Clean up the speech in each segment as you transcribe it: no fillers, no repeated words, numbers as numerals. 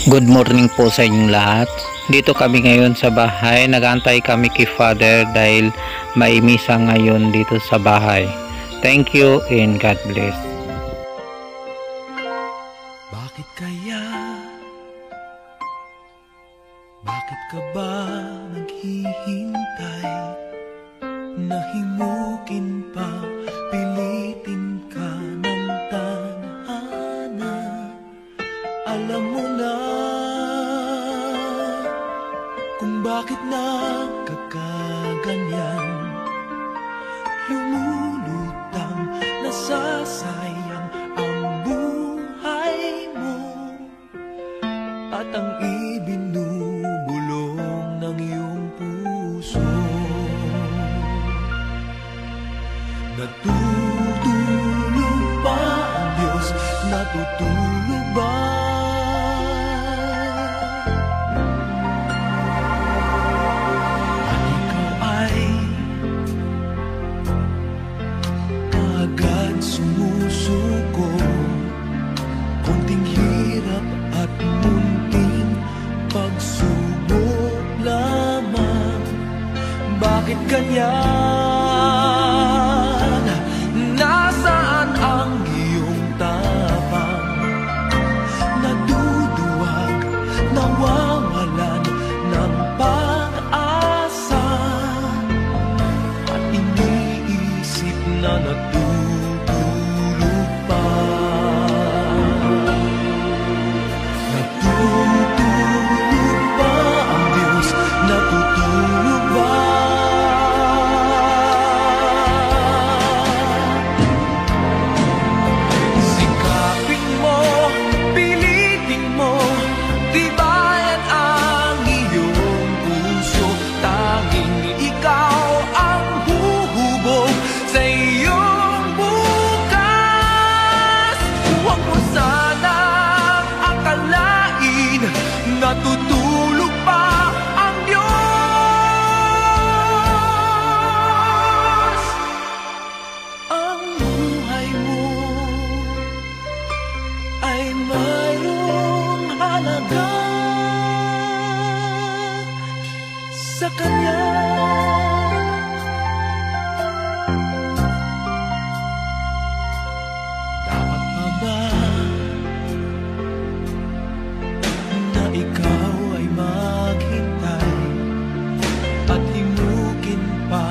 Good morning po sa inyong lahat. Dito kami ngayon sa bahay. Nag-aantay kami kay Father dahil may misa ngayon dito sa bahay. Thank you and God bless. Bakit kaya? Bakit ka ba naghihintay? Nahimukin pa, pilitin ka ng tadhana. Alam mo na kung bakit nagkakaganyan. Lumulutang, nasasayang ang buhay mo at ang ibinubulong ng iyong puso. Natutulog ba ang Diyos? Natutulog ba? At ikaw ay agad sumusuko. Konting hirap at munting pagsubok lamang. Bakit ganyan? Nasaan ang iyong tapang? Naduduwag, nawawalan ng pag-asa, at iniisip na natutulog pa. Natutulog ba ang Diyos? Natutulog ba? Sikapin mo, pilitin mo, tibayan ang iyong puso. Tanging ikaw ang huhubog sa iyong bukas. Huwag mo sanang akalain natutulog pa ang Diyos. Ang buhay mo ay mayroong halaga sa Kanya. Dapat pa ba na ikaw ay maghintay at himukin pa,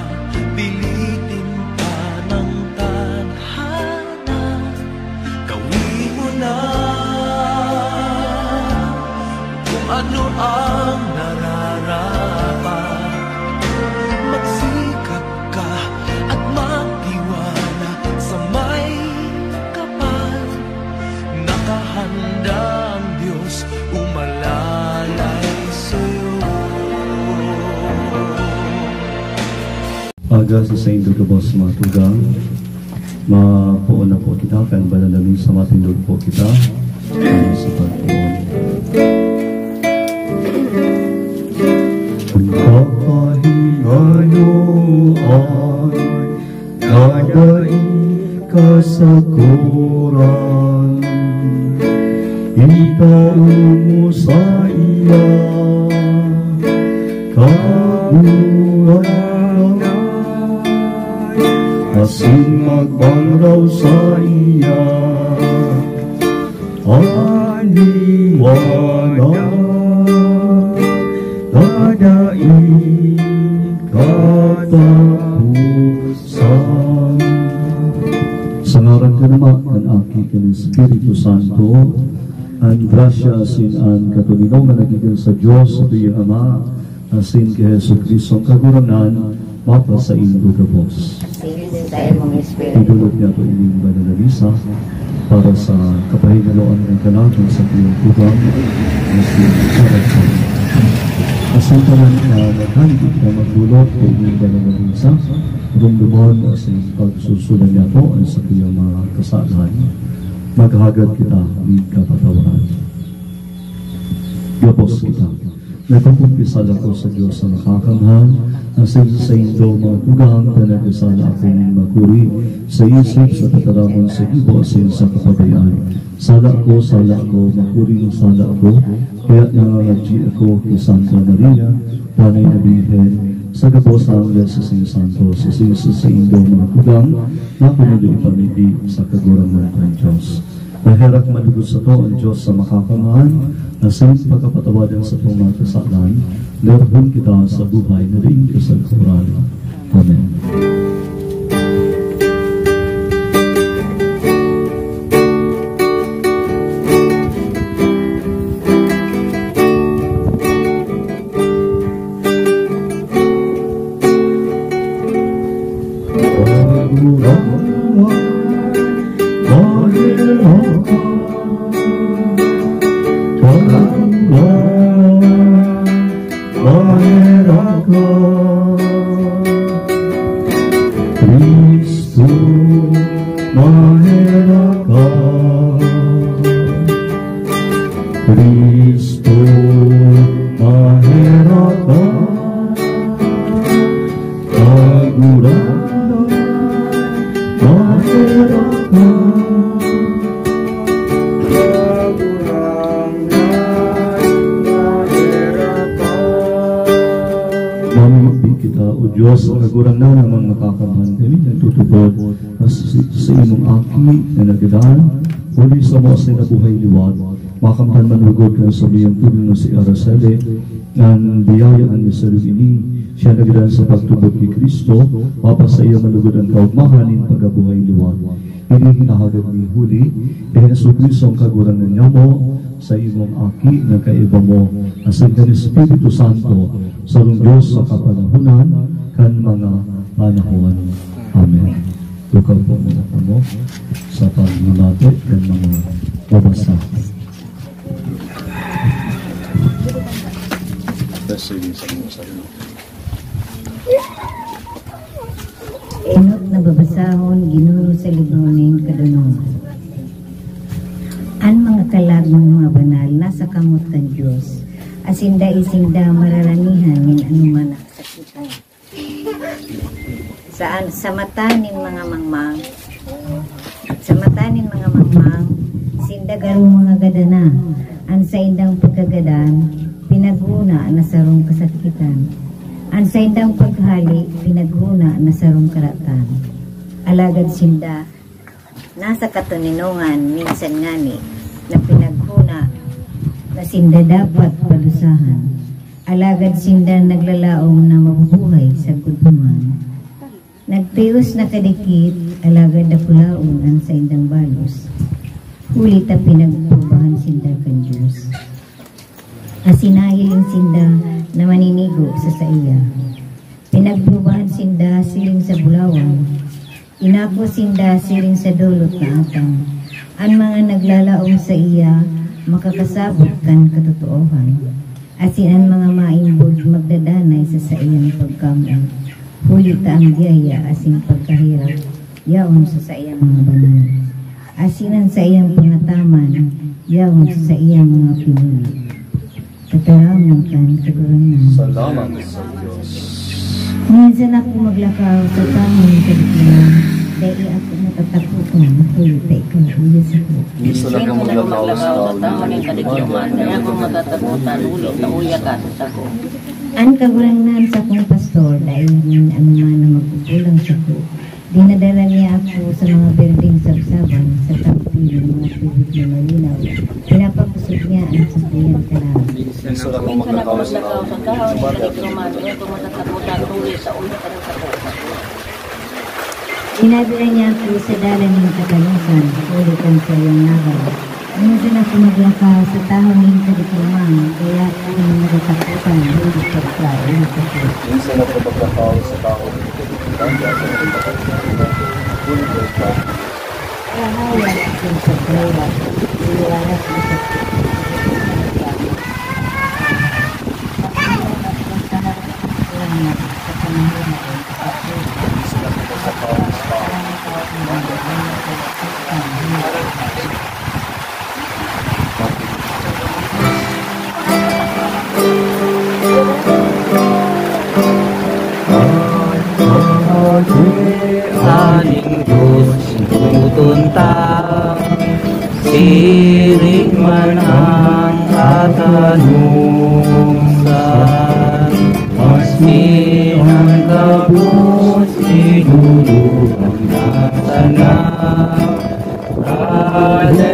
pilitin pa ng tadhana? Gawin mo na kung ano ang nararapat. Magsikap ka at magtiwala sa may kapal. Nakahanda ang Diyos umalalay sa'yo. Aga sa Saint Dugabos mga tugang, mapuon na po kita, kaya banalamin sa matindog po kita, sa pagpuon. Kung kapahingayoan, nadait kasakuran, itaon mo sa iya, kabulan kasing magbanglaw sa iya, aniwanan, nadait katapusan. Sa ngaran ka naman ng aki ng Espiritu Santo, ang grasya asin ang katulinaw na nagigan sa Diyos sa tuyang Ama, asin kay Jesu Cristo ang kagurangan, mapa sa inyong gabos. Idulog niya ito inyong banalisa para sa kapahingaloan ng kanagang sa tuyang tugang na siya sarap sa inyo. Asin pa lang na naghandig na magbulot kay inyong banalisa, rumdumon sa pagsusulan niya po ang sa tuyang mga kasalahan. Maghagad kita ng kapatawaran. Gabos kita. Nagpapumpisal ako sa Diyos na nakakanghang, asin sa indo mga tugang na nagkasala akong makuri sa isip sa kataramon sa ibo asin sa kapabayaan. Sala ko, makuring sala ko, kaya nangangadji ako kay Santa Maria, Tanay na Birhen, sa gabos sa Angel sa Sing Santo, sa indo mga kugang, na pinagay pamili sa kagurangan ng Diyos. Naherak malugod sa to ang Diyos sa makakamahan, na sa pagkapatawadan sa itong mga kasalan, lerhon kita sa buhay na rin kasagkuran. Amen. Diyos, nagurang na naman makakamahan kami, nagtutubod sa imong aki na nagadaan, uli sa mga sinabuhay liwat, makampan manugod ka sa biyang tulong na si Araceli, ng biyayaan ni sa ini, siya nagadaan sa pagtubod ni Kristo, papa sa iya manugod ang kaugmahanin pagabuhay liwat. Hindi hinahagad ni huli, Jesu Kristo ang kagurangan niya mo, sa imong aki na kaiba mo, asin ka ni Espiritu Santo, sa Diyos sa kapanahunan, kan mga panahon. Amen. Tukaw po muna mo sa pagmamati kan mga mabasa. Enot na babasahon, Ginoo sa libronin kadunungan. Ang mga kalagmang mga banal nasa kamot ng Diyos, asinda isinda mararanihan min anuman ang sakitan. Sa mata nin mga mangmang, sinda garong mga gadana, ang sa indang pagkagadan, pinaguna na sarong kasakitan. Ang sa indang paghali, pinaguna na sarong karatan. Alagad sinda, nasa katuninungan, minsan ngani, na pinaghuna, na sinda dapat palusahan. Alagad sinda naglalaom na mabubuhay sa kuduman. Nagtios na kadikit, alagad na pulaon ang sa indang balos. Ulit ang pinagpubahan sinda kan Diyos. Asinahiling sinda na maninigo sa saiya. Pinagpubahan sinda siling sa bulawan. Inako sinda siling sa dulot na atang. Ang mga naglalaom sa iya, makakasabot kan katotohan. Asin ang mga maimbod magdadanay sa iyang pagkamay. Huli ta ang biyaya asing pagkahirap, yaon sa iyang mga banal. Asinan sa iyang pangataman, yaon sa iyang mga pinili. Kataraman kan kagurangan. Salamat sa Diyos. Minsan ako maglakaw sa tamang kagurangan, dahil ako natatakutan, huli ta ikaw, uyas ako. Minsan ako maglakaw sa tamang kagurangan, dahil ako matatakutan, huli ta uyas ako. Ang kagurangan sa akong pastor dahil yun ang mga na magkukulang sa ko. Dinadala niya ako sa mga berdeng sabsaban sa tagpili ng mga tubig na malinaw. Pinapakusog niya ang sasayang kalaman. Minsan ako maglakaw sa tao ng kaligruman, dahil ako matatakutan, huli sa uyas ako. Dinadala niya ako sa dalan ng katalusan, ulit ang sayang nagal. Minsan ako maglakaw sa tahong ng kaligruman, kaya ako natatakutan, huli sa klaro. Minsan ako maglakaw sa tao ng kaligruman, kaya ako natatakutan, huli sa klaro. Kahayan akong sa klaro, iwalas mo sa Aning Diyos, tutuntang kanungsan, maski ang kabus idulungan natana. Hallelujah,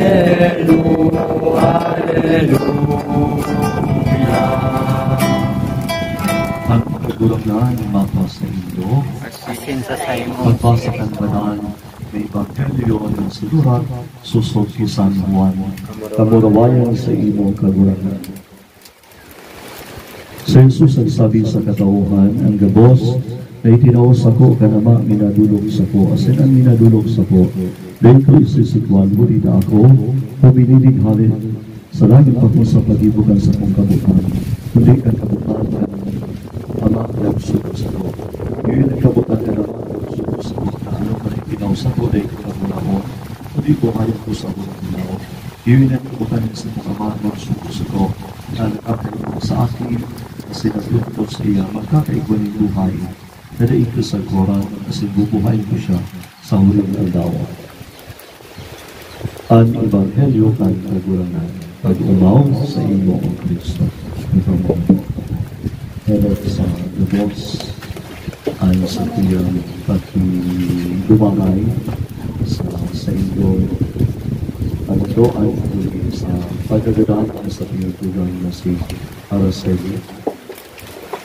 hallelujah. Ang pagulong na ng mapa sa Indo, Asin sa saimo. pagbasa ng banal may Ebanghelyo ng sinurat susod ki San Juan, kamurawayan sa imo kagurangan. Si Jesus ang sabi sa katauhan, ang gabos na itinaos ako kanama minadulog sa ko, asin ang minadulog sa ko. Dahil ko isisikwan, ngunit ako, puminilig halin sa langit pa sa pagibukan sa kong kabutan, kundi ang kabutan ng Ama ng suko sa ko. Yun ang kabutan ng Ama ng suko sa ko, na ano man itinaos sa ko, dahil ko kabunaon, kundi ko hayag ko sa kong kabunaon. Yun ang kabutan sa kong Ama ng suko sa ko, na nakakaibang sa akin, kasi naglungkot sa iya, magkakaigwan ng buhay, na daig ko sa koran, kasi bubuhayin ko siya sa huling aldawa. Ang Ebanghelyo kang kagurangan, pag-umaw sa imo o Kristo. Ito mo, helot sa lubos, ay sa tuyang pag-dumamay sa imo, ang doan uli sa pagkagadaan sa tuyang tugang na si Araceli.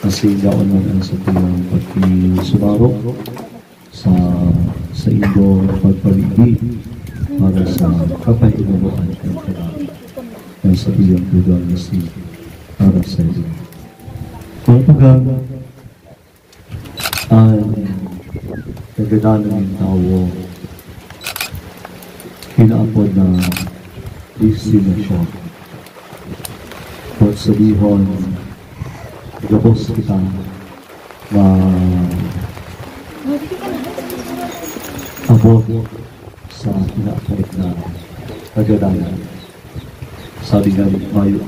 Kasi yaon naman sa tuyang pag-sumarok sa imo pagpaligi, para sa kapainunuan ng karami ng sa iyong tugang na si Araceli. Kung tugang ang nagadalan ng tao, hinaapod na destinasyon. Kung sabihon, gabos kita na abot sa pinakait na kagadalan. Sabi nga mayo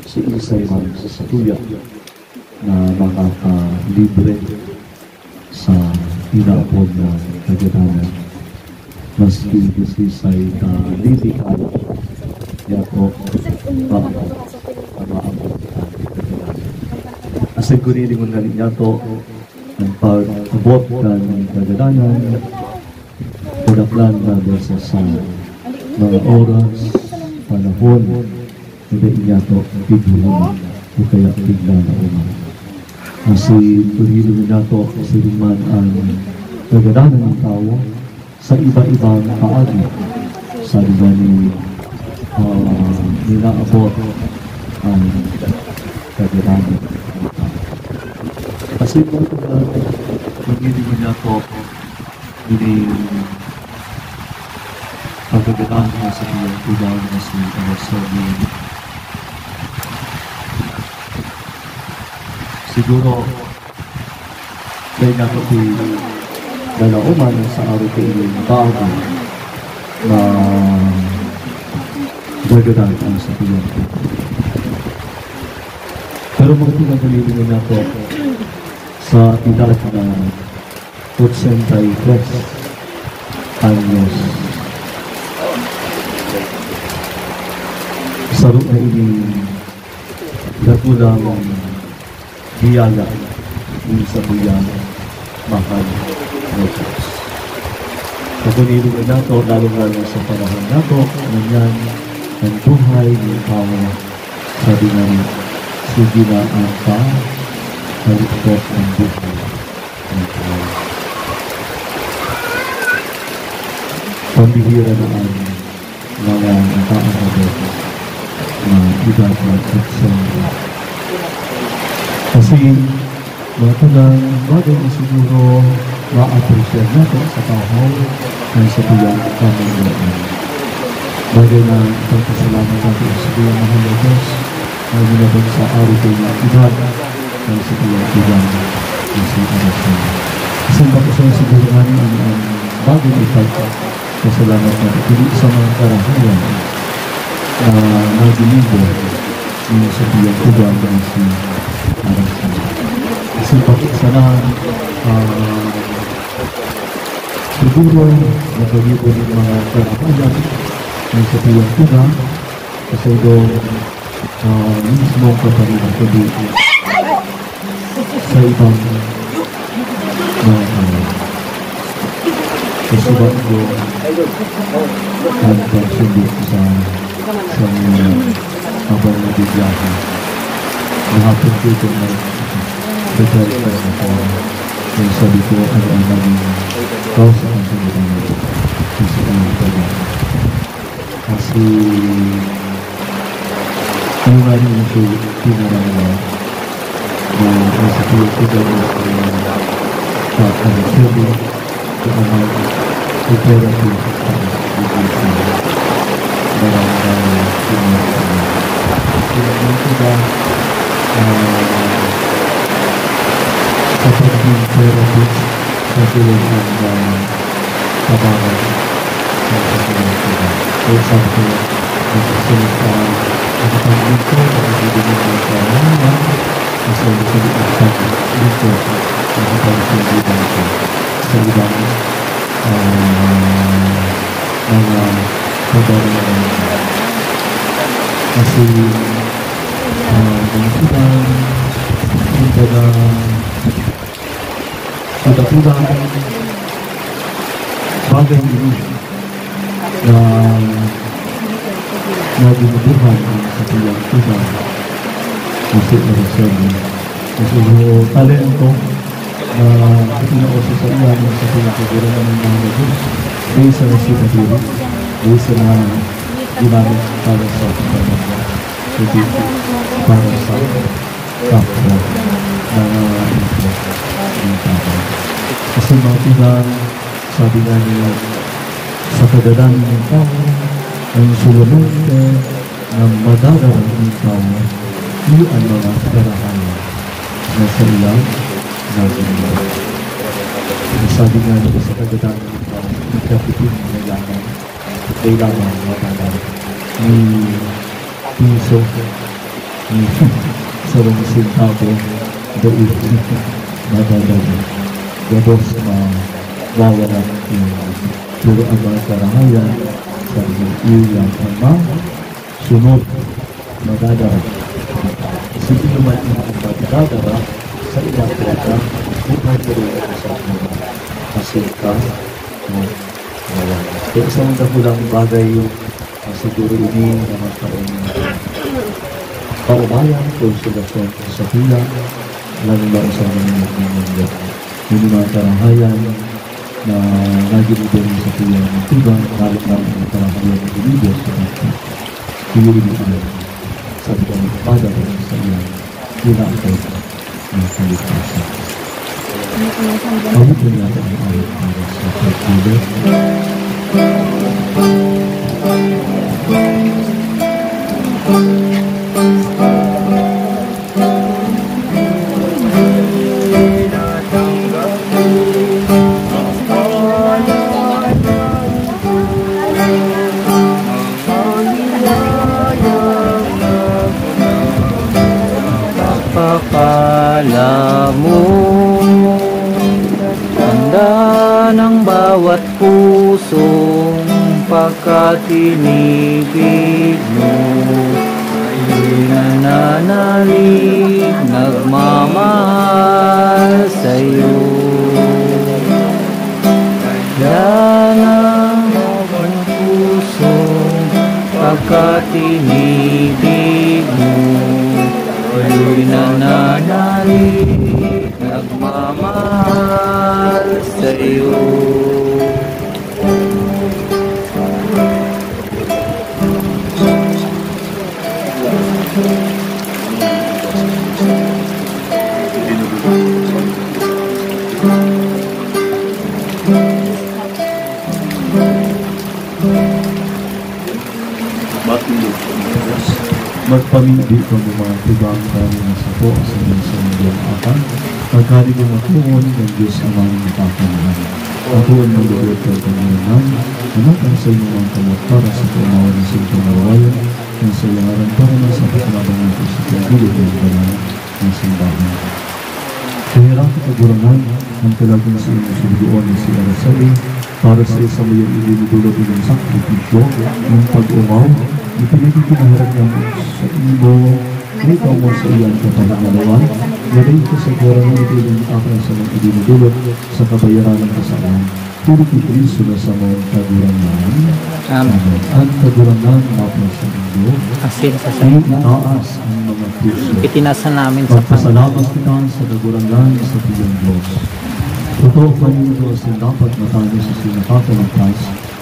si Isay man sa satuya na makakalibre sa pinakot na kagadalan. Maski si Isay na lilikan niya po maabot ang kagadalan. Asay ko rin yung galing niya to ang pag-abot ng kagadalan, pinaplan natin sa mga oras, panahon, hindi niya ito bigyan o kaya bigla na umang. Kasi tulilo niya ito kasi man ang nagadanan ng tao sa iba-ibang paagi. Sabi nga ni ninaabot ang kagadanan ng tao. Kasi tulilo niya ito ini pagkagataan niya sa iyong tugaw na si Araceli. Siguro dahil nga ito lalauman sa araw ko iyong bago na gagataan sa iyong tugaw. Pero mga pinagalitin na ito sa edad na 83 anyos. Saro na ini dagulang biyaya ni sa biyang mahal na Diyos. Kapunilo na nato, lalo-lalo sa panahon nato, nanyan ang buhay ng tao. Sabi nga rin, sige na ang kalikot ang buhay ng tao. Pambihira na ang mga nakaanabot na edad na kutsara. Kasi mga tunang bagay na siguro ma-appreciate natin sa tao ng sa tuyang pamilyan. Bagay na pagpasalamat natin sa tuyang mahal na Diyos na ginabag sa araw ko na edad ng sa tuyang na si Araceli. Kasi bakit siguro namin ang bagay na pasalamat na hindi sa mga karahayan na nagilibo ni sa tuyang tugang ng si Araceli. Kasi bakit sana siguro nagalibo ng mga karahayan ng sa tuyang tugang kasi doon mismo kapatid ako dito sa ibang mga kasubat ko at pagsundi sa habang nabigyahan. Nahapon ko ito na prepare ko ako kung sabi ko ano ang naging cause ang sunod nito kasi ang tagal. Kasi yung nga rin ito pinarangwa na nasa pinagkudan sa pag-sabi kung ang prepare ko sa pag-sabi barangay pinagkudan. Pinagkudan sa pag-therapist sa tulong ng kabaran sa pinagkudan. Kaya sabi ko, nagsasalit ka nakapag-ito, nakapag-ibigin ng karahaman, kasi nagsalit dito, nakapag-ibigin ko sa ibang mga kabaran. Kasi ganitulang kumbaga kuda-kuda bagay ini na binubuhan sa piyang kuda kasi Araceli kasi talento na pinauso sa iyan sa pinagkagura ng mga Diyos based na si Kadiri based na ginamit para sa kapatid hindi para sa kapwa na ito ng tao. Kasi mga sabi nga niya sa kadalan ng tao ang sulamang na madadarang ng tao iyan mga karahan na sa ilang naging. Sabi nga niya sa kadalan ng tao ikapitin na lamang kailangan madadarang ni piso ni sarong sintabo doon madadala gabos na wawala yung pero ang mga karahayan sa iyang ama sunod madadala sige naman ang madadala sa ilang kata upang tuloy sa mga kasilka mo wala kaya isang dapulang bagay yung siguro ini na magkaroon paubayan, konsulasyon sa pila, lalo ba sa mga mundo. Yung mga karahayan na nagilibon sa pila ng tiba, halos na mga karahayan ng bilibos sa pila. Pili-ili sabi ko ng pada sa iyan, ginakot ng kaligtasan. Awit na natin ang awit para sa pagpili. Akala mo handa ng bawat pusong pagkatinibig mo ay nananalig nagmamahal sa'yo. Yan ang bawat pusong pagkatinibig mo ay nananalig nagmamahal sa'yo. Magpamindi ko ng mga tibang kami na sa po sa iyong akan. Pagkari ko makuon ng Diyos amang napakalahan. Makuon ng lubot ko kanyanan. Namatang sa inyo ang kamot para sa tumawa ng sintong narawayan. Ang sa ilangaran para na sa pakinabang nito sa pagbilid ng banal ng simbahan. Kahirang kagurangan ang talagin sa inyong sulugoon ni si Araceli para sa isang iyong ilinidulog ng sakripisyo ng pag-umaw ipinagkikinaharap mo sa imo, ikaw mo sa iyang kapahingalawan, yaday ko sa kura ng itiling akal sa mga idinudulot sa kabayaran ng kasalanan. Puri ki Kristo na sa mga kagurangan, Amen. ang kagurangan mapos sa mundo, Asin sa ay sa itaas ang mga puso. itinasa namin sa Pagpasalamat kita sa kagurangan sa Piyang Diyos. Totoo pa rin ito sa dapat matalo sa sinakakalangkas.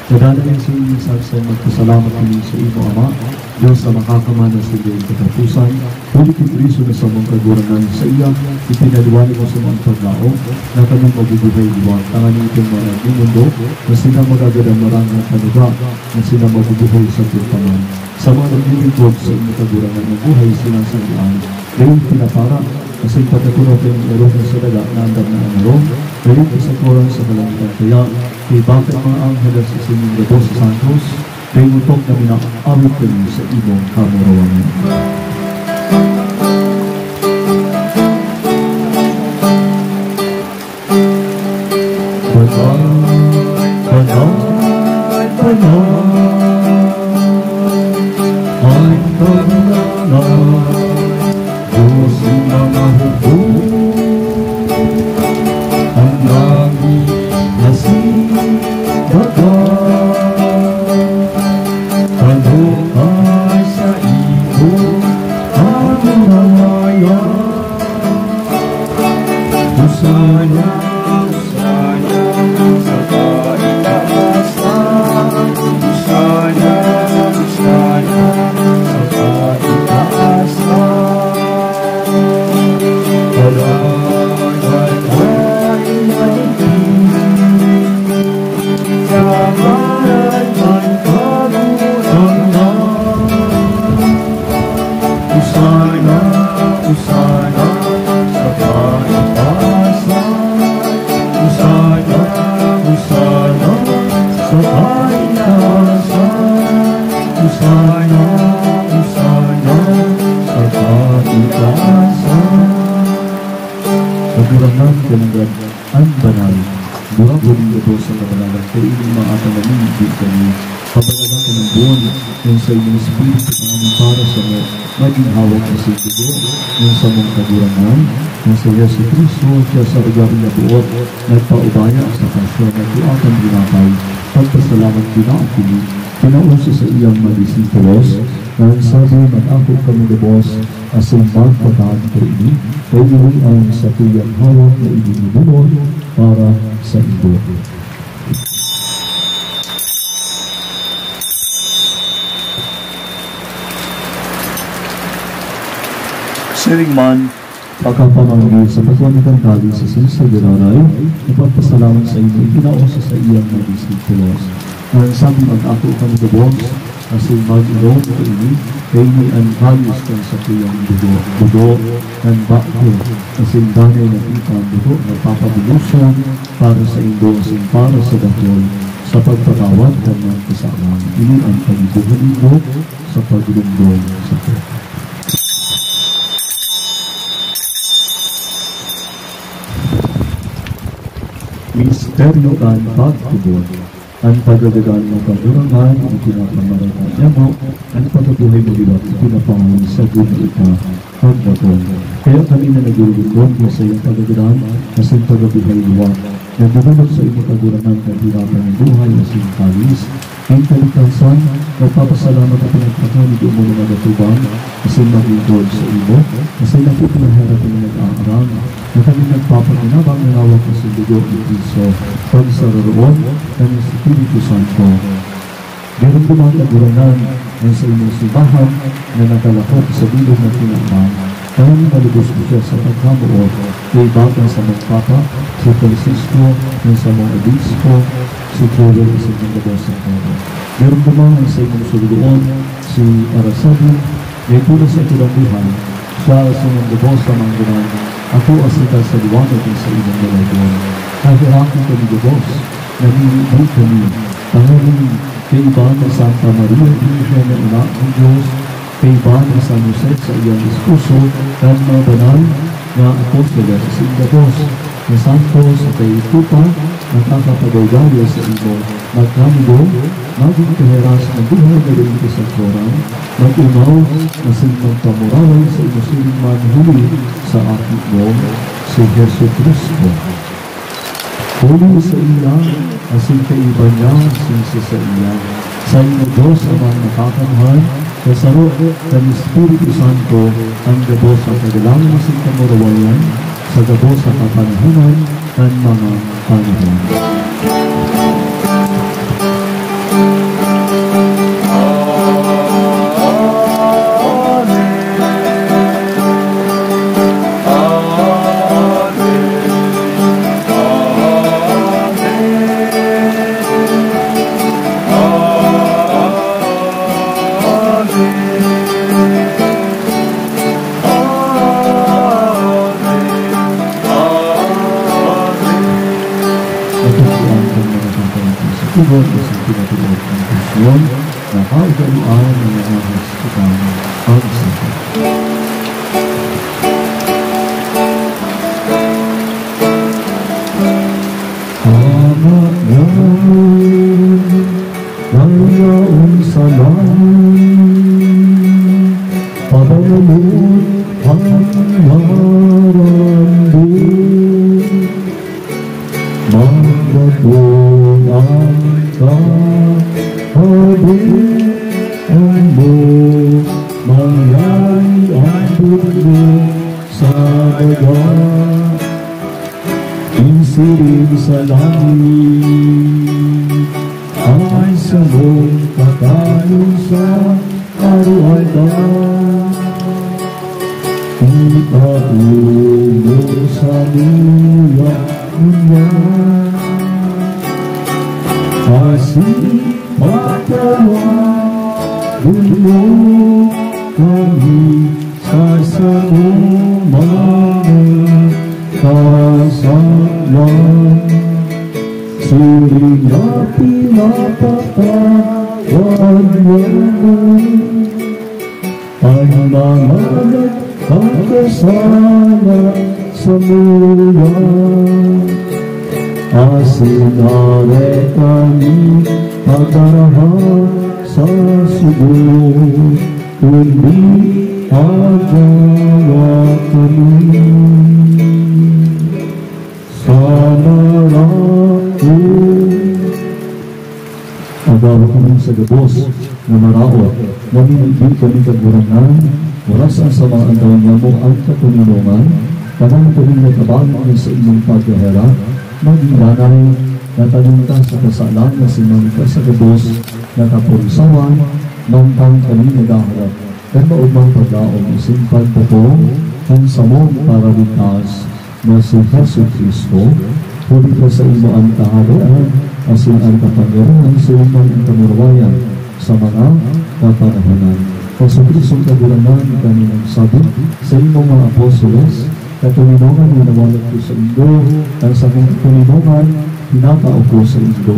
Nadalayan sa inyong saksay magpasalamat kami sa imo Ama, Diyos sa makakamana sa iyong katapusan. Puri ki Kristo na sa mga kagurangan sa iya, ipinaliwanag mo sa mga paglao na kanyang mabubuhay liwag. Tangan itong mga mundo na sila magagadang marangang kanuga na sila mabubuhay sa tulpaman. Sa mga naglilingkod sa inyong kagurangan ng buhay silang sa iyan, ngayon pinapara kasi pagkatunod ng erong sa daga na andam na anarong, ngayon sa koran sa kalangitan kaya, kay bakit mga angheles sa sining Labos sa Santos, kay mutok na minaawit kami sa ibong kamurawangan. Kagurangan kalanggan ang banal, buhabulin ito sa kabalagan kay inyong mga atanganin kami, kabalagan ka ng buwan yung sa inyong Espiritu namin para sa mga maging hawak na sa ito, yung sa mga kagurangan, yung sa Yesu Cristo, siya sa agaring na buot, nagpaubaya sa pasyon at tuatang binatay, pagpasalamat pinakakili, pinauso sa iyang madisitulos, na sabi mag-akot kami Labos, asing magpatahan ko ini, kay iwi ang sa tuyang hawak na ibinibulon para sa ibo. Siring man, pagkapamanggi sa pagwanikan kali sa sinsagiraray, ipagpasalamat sa inyo, ipinauso sa iyang madisitulos. Ang sabi mag-akot kami Labos, asing mag-ilong ko ini, kay may anhalis kang sa tuyang budo, ng bakyo, asing danay na kitang budo, nagpapabilusan para sa indo, asing para sa dakyol, sa pagpatawad ng mga kasalang. Ini ang pag-ibuhan ito sa paglundong sa Diyos. Misteryo ang pagtubod. Ang pagdadagan ng kagurangan, ang pinapamaragan niya mo, ang pagkabuhay mo liwat, pinapangalan sa ika, pagbaton. Kaya kami na nagulugod sa iyong pagdadagan, kasing pagkabuhay liwat, nagdudulog sa iyong kagurangan, kahirapan ng buhay, kasing kalis, ang kalikasan, nagpapasalamat at pinagpakalig mo ng nagatubang, kasing mag-ingod sa iyo, kasing napipinaharap ng nag-aarang, na kami nagpapaginabang nanawag na sa dugo ni Cristo, pagsararoon ng Espiritu Santo. Meron dumang kagurangan ng sa inyong simbahan na nakalakot sa bilog ng pinakman, kaya malubos ko siya sa pagkamuot, kay batang sa magpapa, si Francisco, ng sa mga obispo, si Joel, sa inyong Labos sa Karo. Meron dumang sa inyong suludoon, si Arasabi, may tulas sa ilang buhay, siya sa inyong Labos sa Manggunan, ako asita sa liwanag sa ilang dalagon. Kahirapan kami Labos, naninibu kami, tanganin kay iba na Santa Maria, Virgen na Ina ng Diyos, kay iba na San Jose sa iyang esposo, at mga banal na apostoles sa Labos, na Santos sa kay Tupa, at nakapagawgalya sa ibo, magkamdo, maging kaheras ng buhay na rin sa korang, mag-unaw na simbang pamuraway sa inusiling manhuli sa akit mo, si Jesu Cristo. Huli sa iya, asin kaiba niya, sinsi sa iya, sa inyo Diyos amang nakakamhan, kasaro ng Espiritu Santo, ang gabo sa kagalangan asin kamurawayan, sa gabo sa kapanahunan, ng mga panahon. Tugon isang pinatulog ng Diyos na kaugalian ng mga hospital ang sakit. Ama namin, nayaon sa langit, padalamon ang marambin, magbatong ang kahabian mo, mangyari ang dulo sa daga, insirin sa langit, ay sa mong katayon sa araw-araw. Ipaulo sa luya niya, kasih patawarin mo kami sa sanumang kasalan. Suri na pinapatawad mo ang mga nagkakasala sa mula. Asinare kami pagdarahan sa sugo, kundi agawa kami sa marao. Agawa kami sa gabos na marao, namimigil kami kagurangan, oras ang sama ang taon niya mo ang katuninungan, kanang tuwing nagkabangan sa inyong pagkahera, maging danay na talunta sa kasalan na sinangka sa gabos na kapurisawan mangkang kami nagaharap at maubang paglaong ising pagpapong ang samong para ligtas na si Jesu Cristo. Huli ka sa imo ang kaharian asin ang kapangyarihan sa imong ang kamurawayan sa mga kapanahonan. Sa Kristong kagurangan kami nagsabi sa imong mga apostoles, katuninongan na nawalat ko sa indo, ang sa kong katuninongan, pinatao ko sa indo.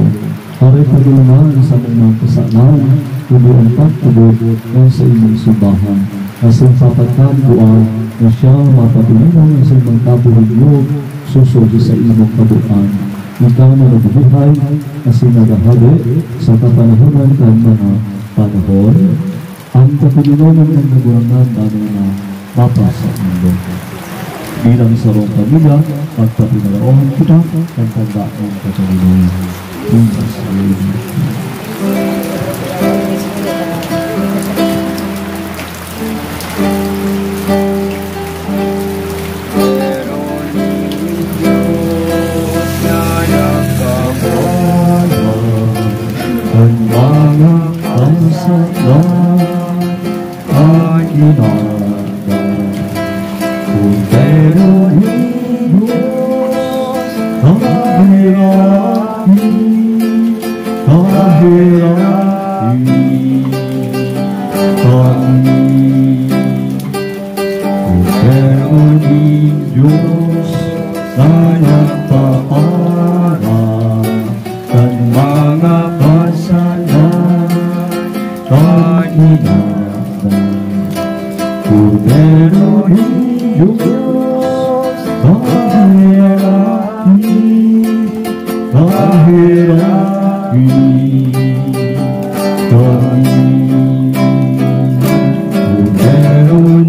Haray pagulungan sa mga kasalan, kundi ang pagtubod ng sa imong simbahan. Asing papagkan buwan na siya mapatulingan sa imong kabuhinyog, susod sa imong kabuan. Ikaw na nabubuhay, asing nagahali sa kapanahonan ng mga panahon. Ang katuninongan ng nagurangan dahil na papa sa indo. Bilang sarong pamilya, pagpapinalaohan kita ang pagdaong katuloy. Puntas sa iyo. Ang mga kasalan ay inagay, pero Diyos kahirati kami. Pero Diyos na nagpapara ng mga kasalan ay inagay, pero Diyos kahirati Meron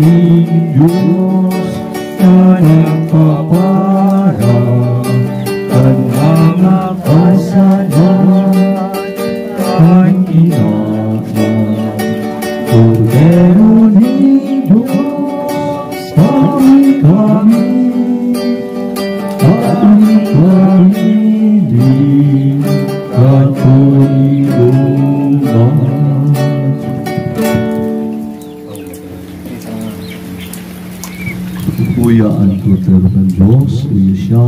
ni Diyos na nagpapara at mga kasalanan inaan. Meron ni Diyos kami din katulungan. Uyaan ko pero ng Diyos, uyo siya,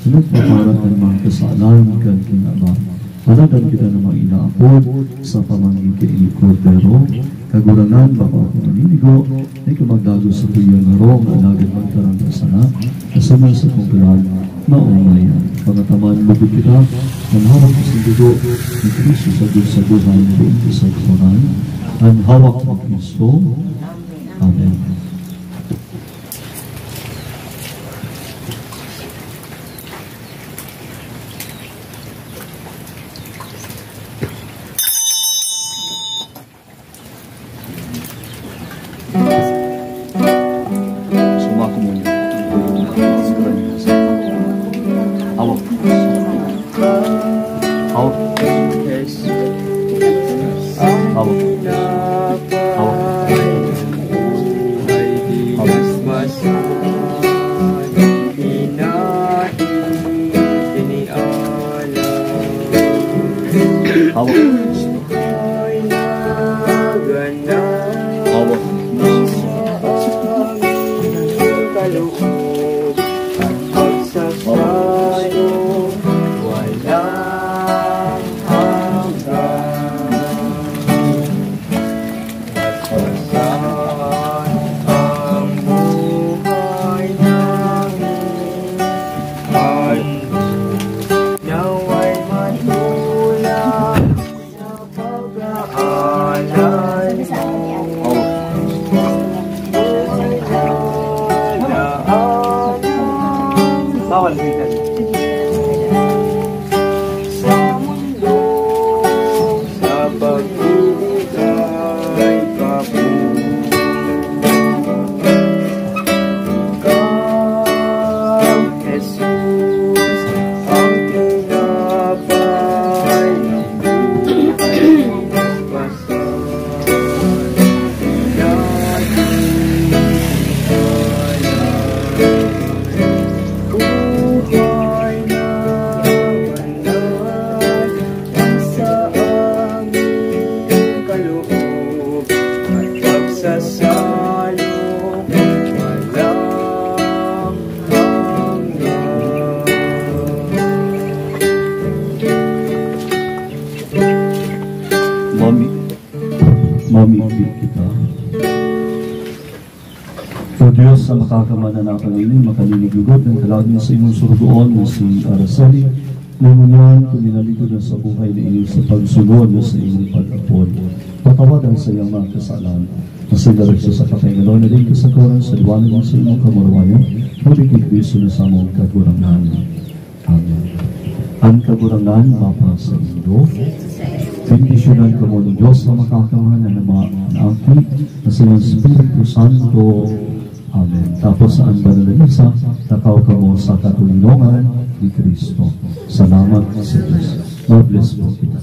nagpaparat ng mga kasalanan kan kinabang. Panagan kita ng mga inaapod sa pamangkin kay Cordero, kagurangan baka ako maninigo, ay kumagdago sa tuyang narong, alagad magkarang kasana, kasama sa kongkalan na umayan. Pangataman, lubid kita, ng hawak sa dugo ni Kristo sa Diyos sa buhay na rin sa kuran, ang hawak ng Kristo. Amen. Sumako mo niyo. Hawak. Hawak. Hawak. Hawak. Mamibig kita. O Diyos, sa makakamanakan ini, makalinigugod ng kalawad niya sa imong surugoon na si Araceli, Lumunyan, kuminalikod na sa buhay na ini sa pagsunod na sa imong pag-apod. Patawadan sa iyang mga kasalan, masigarik sa kapayngalaw na din kasakuran sa liwanag ng sa imong kamarawayan, mabigit Kristo na sa mong kagurangan. Amen. Ang kagurangan, Bapa sa mundo, bendisyonan ka mo ng Diyos na makakamahan na mga aki na sa mga Espiritu Santo. Amen. Tapos sa anban na isa, takaw ka mo sa katulungan ni Kristo. Salamat sa Diyos. God bless po kita.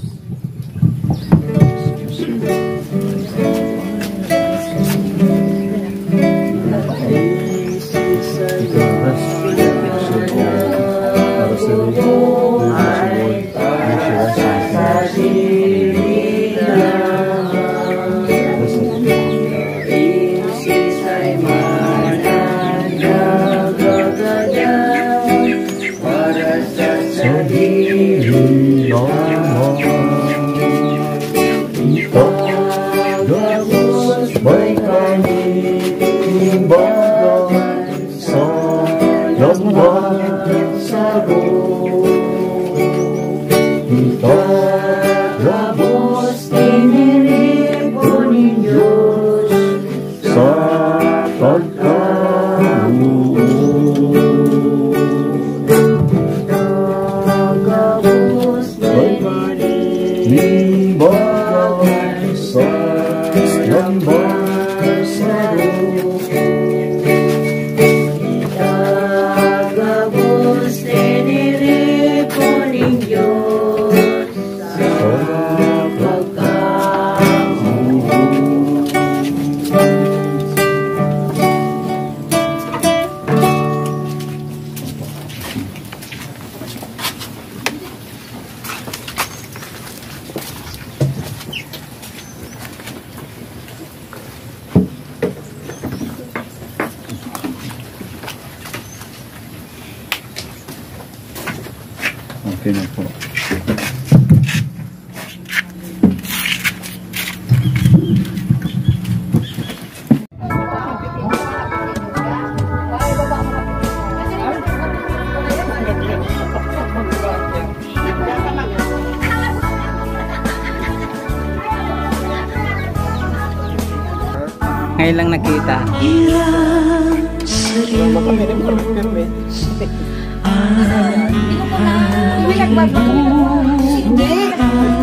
Bye. Okay na po. Ngayon lang nakita. Hindi.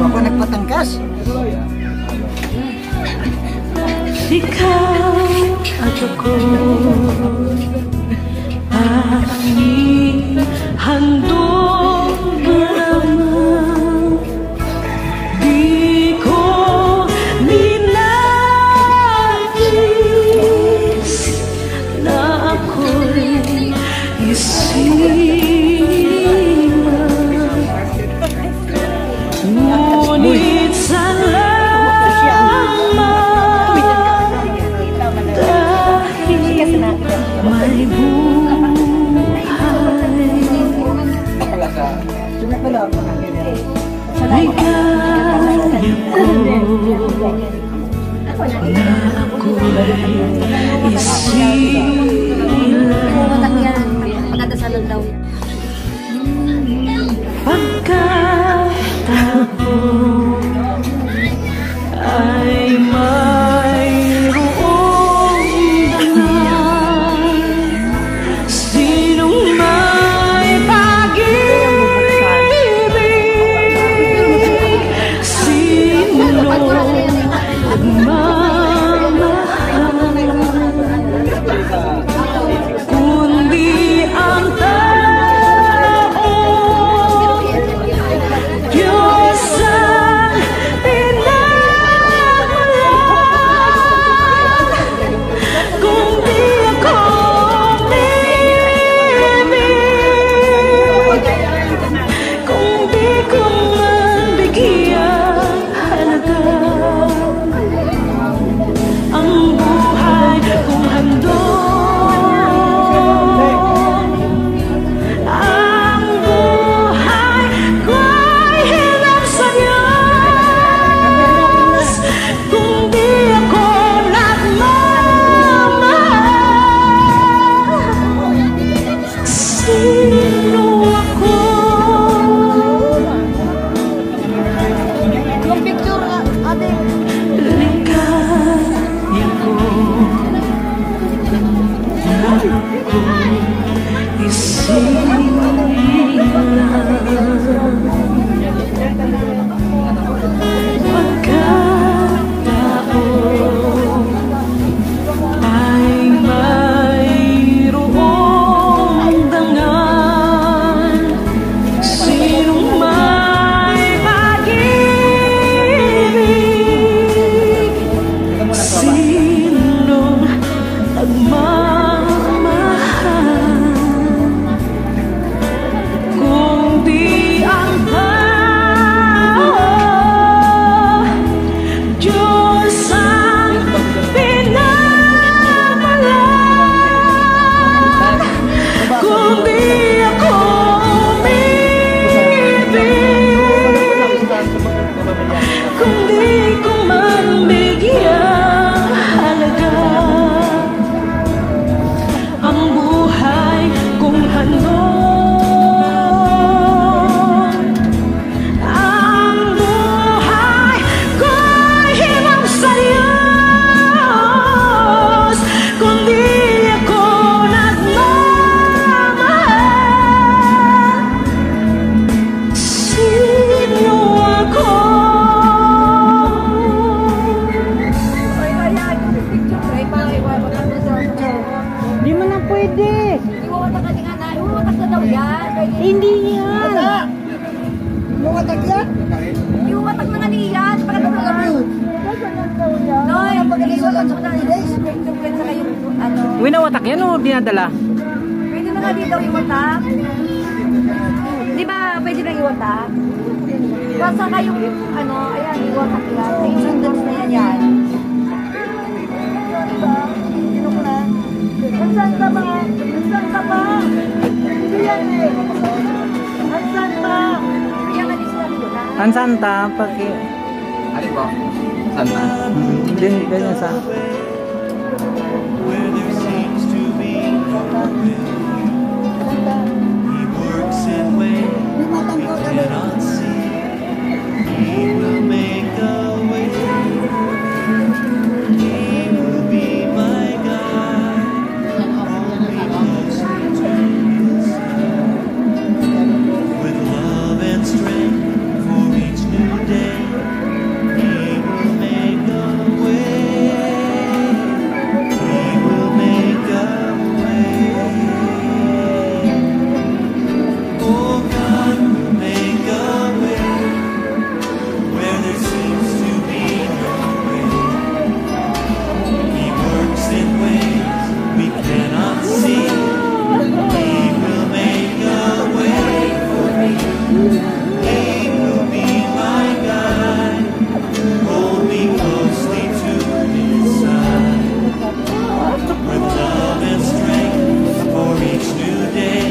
Ako nagpatangkas. Ikaw at ako ang handog naman. Di ko ninais na ako'y isiman. Ngunit may buhay, ligaya ko na ako'y isilan. Pagkat ako ay mayroong dangal, sinong may pag-ibig, sino nagmamahal, kundi ang tao, Diyos ang pinagmulan. Kung di ako umibig, kung di ko man bigyan halaga ang buhay kong handog, ang buhay ko'y hinap sa Diyos. Kung di ako nagmamahal, sino ako? Yung picture, ate. Ligaya ko na ako'y isilan. Pagkatao ay mayroong dangal, sinong may pag-ibig, sinong nagmamahal, kung di ang tao, Diyos ang pinagmulan. Kung di ako umibig, kung di ko man bigyan halaga ang buhay kong handog, ang buhay ko'y himang sa Diyos. Kung di ako nagmamahal, sino ako? Di mo na pwede. Iwawatak ka nga na. Iwawatak na daw yan. Hindi yan. Iwawatak yan? Iwawatak na nga niyan. Para daw lang yun. Noy, ang pag-iwatak na niyan. Winawatak yan o dinadala? Pwede na nga di daw iwatak. Di ba pwede na iwatak? Basta kayong ayan, iwatak yan. Sa isang dance na yan. Sino ko na? Ansan ka ba? Ansan ka ba? Hindi yan eh. Ansan ba? Ang Santa, paki... Ano po? Santa? Din, ganyan sa... Where there seems to be no way. He works in ways we cannot see. He will make a way. He will be my guide. Hold me closely to his side. With love and strength for each new day. He will make a way. He will make a way. Oh, God will make a way where there seems to be no way. He works in ways we cannot see. He will make a way for me. He will be my guide. Hold me closely to his side. With love and strength for each new day.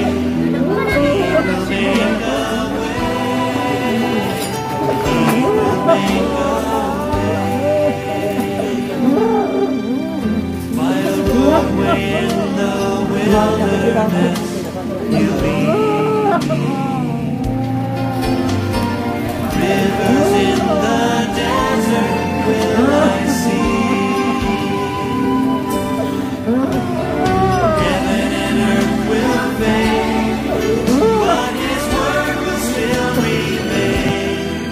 He will make a way. He will make a way. By a roadway in the wilderness, he'll lead me. Rivers in the desert will I see. Heaven and earth will fade, but his word will still remain.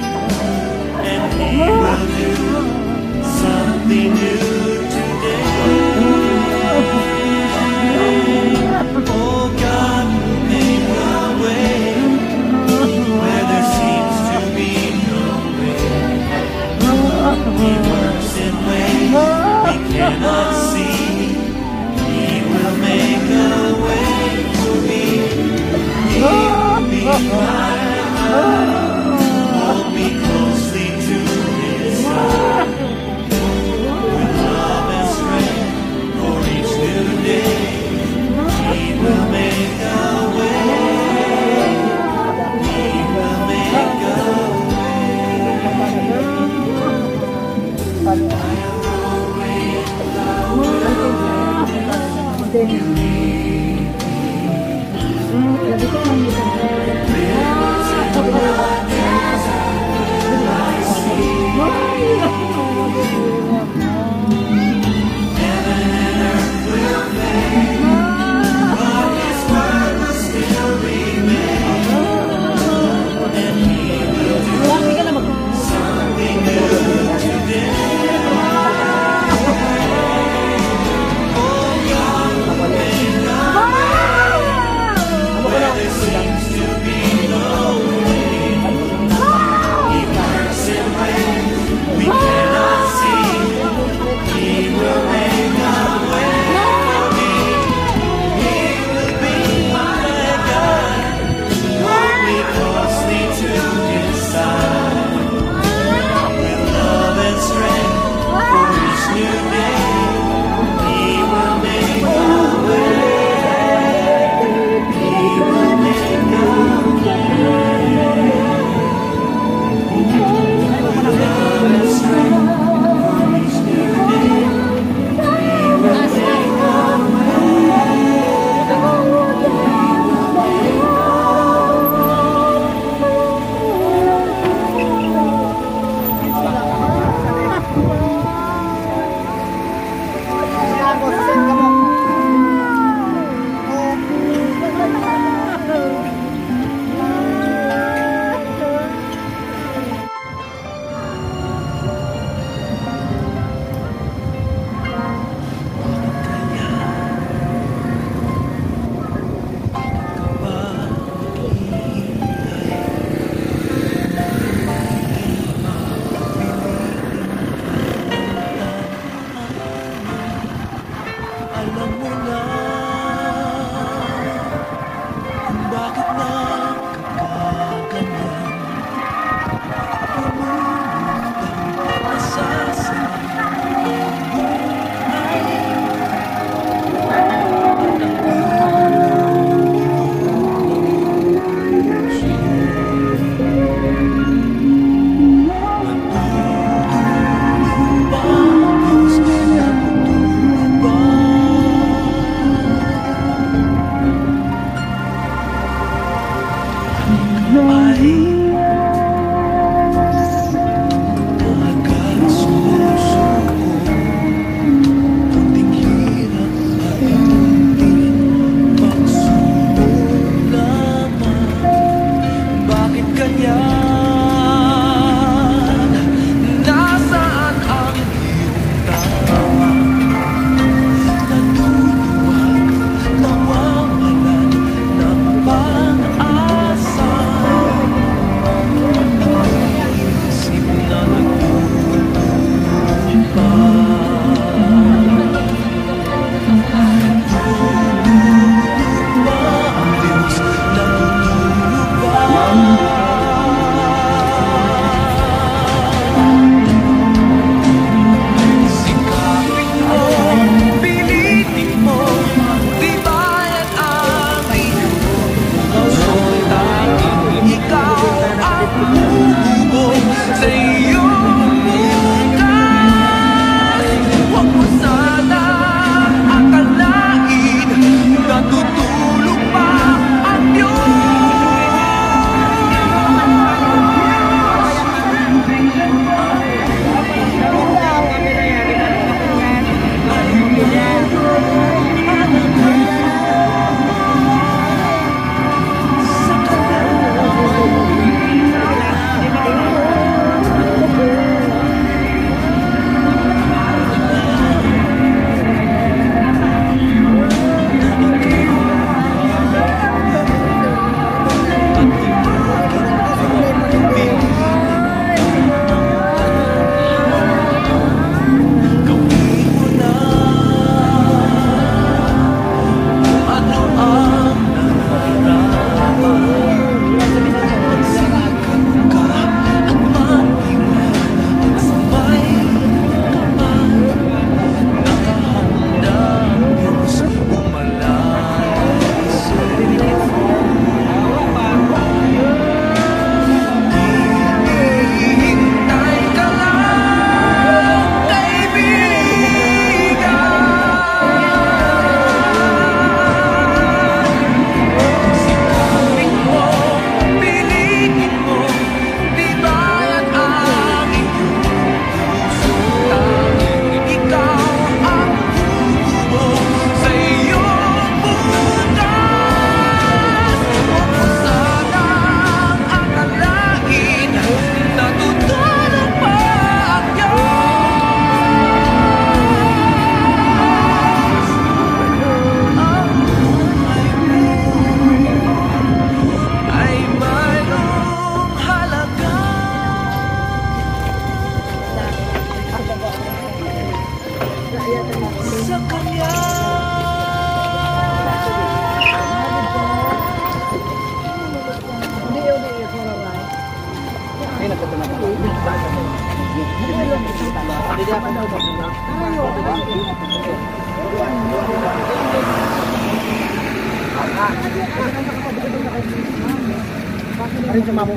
And he will do something new today. Oh, God will make a way where there seems to be no way. He works in ways we cannot see. He will make a way for me. He will be my guide. Hold me closely to his side. With love and strength for each new day. He will make a way. He will make a Oh, God, make a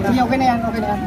Sige, okay na yan, okay na yan.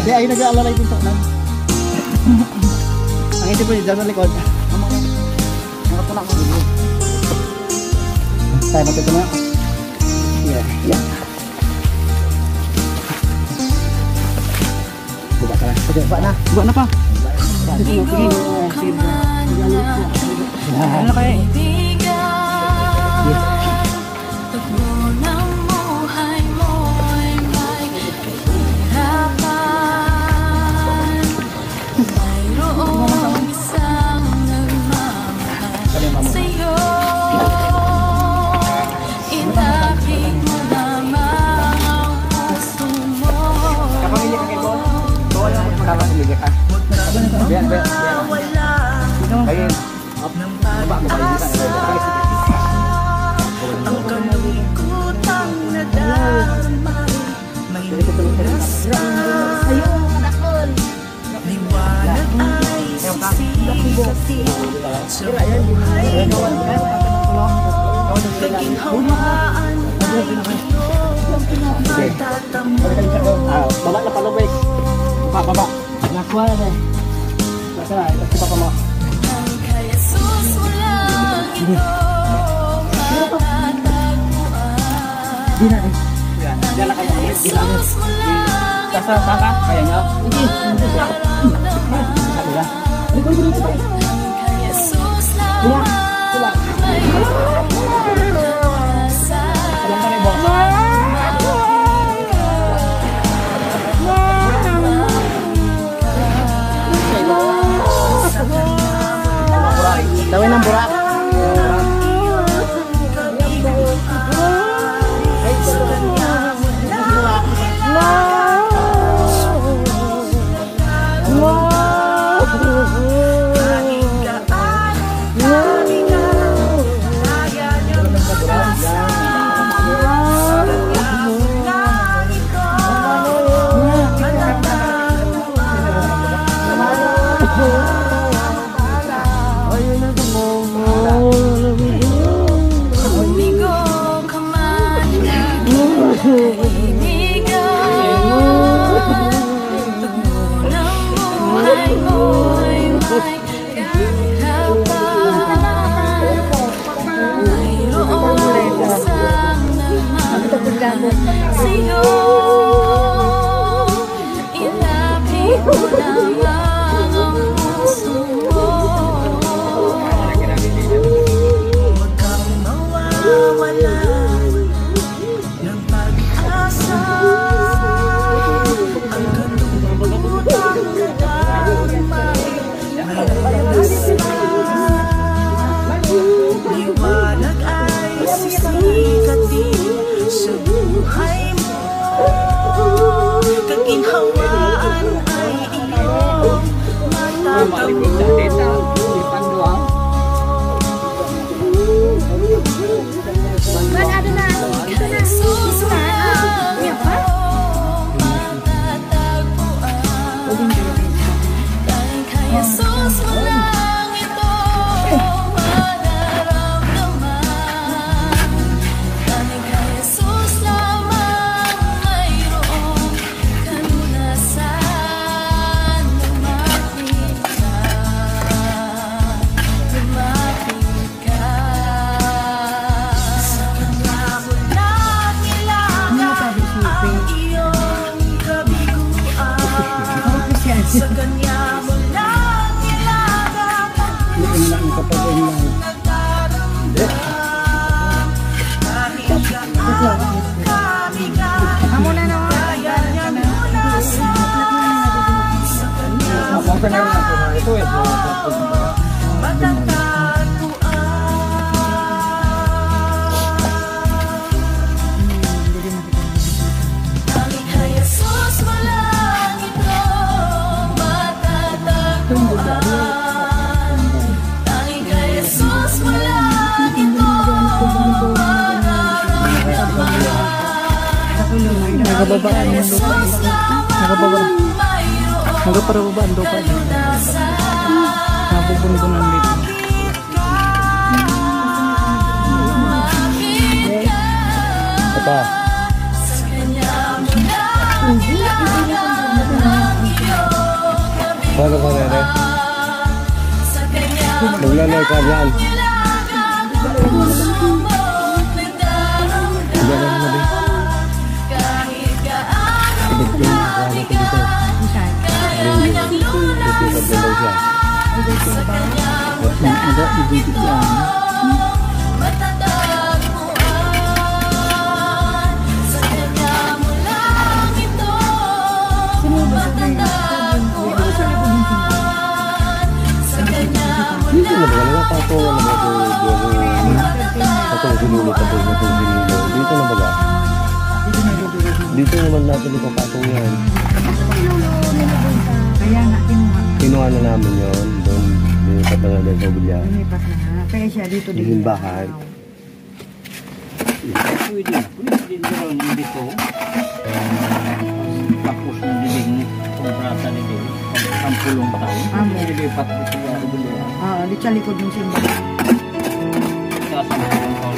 Hindi, ayun nag-aalalay din sa kanan. Ang hindi po dyan sa likod. Nakatunak mo dito. Tayo matito na. Yeah. Buka ka na. Buka na. Buka na pa. Ano na kaya? Ang kalikutang nadamay, may nagdasal. Liwanag ay sisikatin sa buhay mo. Kaginhawaan ay iyong matatamo. Baba na palubig. Baba. Nakuha na eh. Basta na, ito pa mo. Kay Jesus walang ito matatagpuan. Di na eh. Diyan na kayo. Jesus walang ito Saka, kaya nyo? maramdaman. Kay Jesus lamang mayroong Dawin ng burak. sa'yo, ilapit mo lamang ang puso mo. Huwag kang mawawala ng pag-asa. Ang kalungkutang nadamay, may lalasman. Liwanag ay sisikatin sa buhay mo. Kaginhawaan ay iyong matatamo. Kay Jesus walang iyong matatagpuan. Dahil kay Jesus walang ito mararamdaman. Dahil kay Jesus lamang mayroong kalunasan. Lumapit ka, lumapit ka. Sa kanya mo lang nilaga ang iyong kabiguan. Sa kanya mo lang nilaga ang iyong nagdaramdam. Kahit gaano kabigat, kaya niyang lunasan. Sa kanya mo lang ito matatag. Nakababaan yung lupa. Nagaparababaan lupa. Napupundunan dito. Apa? Paano ka na rin? Maglalay ka yan. Diyan na naman din. Ibigyan ko ano ko dito. Dito na ba? Napatungan na ba ito? Dito na ba? Dito naman natin ipapatong yan. Kaya nga, Kinuha na namin yun. Doon, lumipat na natin sa Bilya. lumipat na. Kaya siya dito Yung simbahan. Pwede din meron dito. Tapos na diling kontrata nito. Ang pulong taon. Nilipat ko siya sa Bilya. Di sa likod ng simbahan. Sa pulong taon.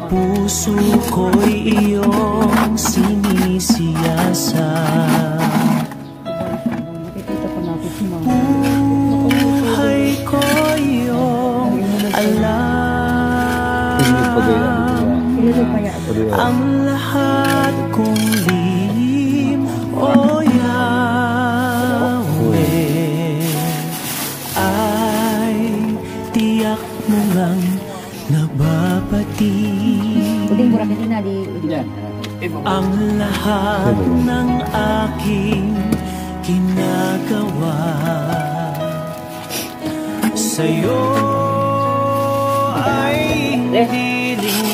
Puso ko'y iyong sinisiyasa. Buhay ko iyong alam. Ang lahat kong lihim, o Yahweh, ay tiyak mo ngang nababati. Ang lahat ng aking ginagawa sa'yo ay hiling.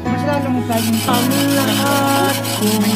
Mas lalo mo tayo. Ang lahat kong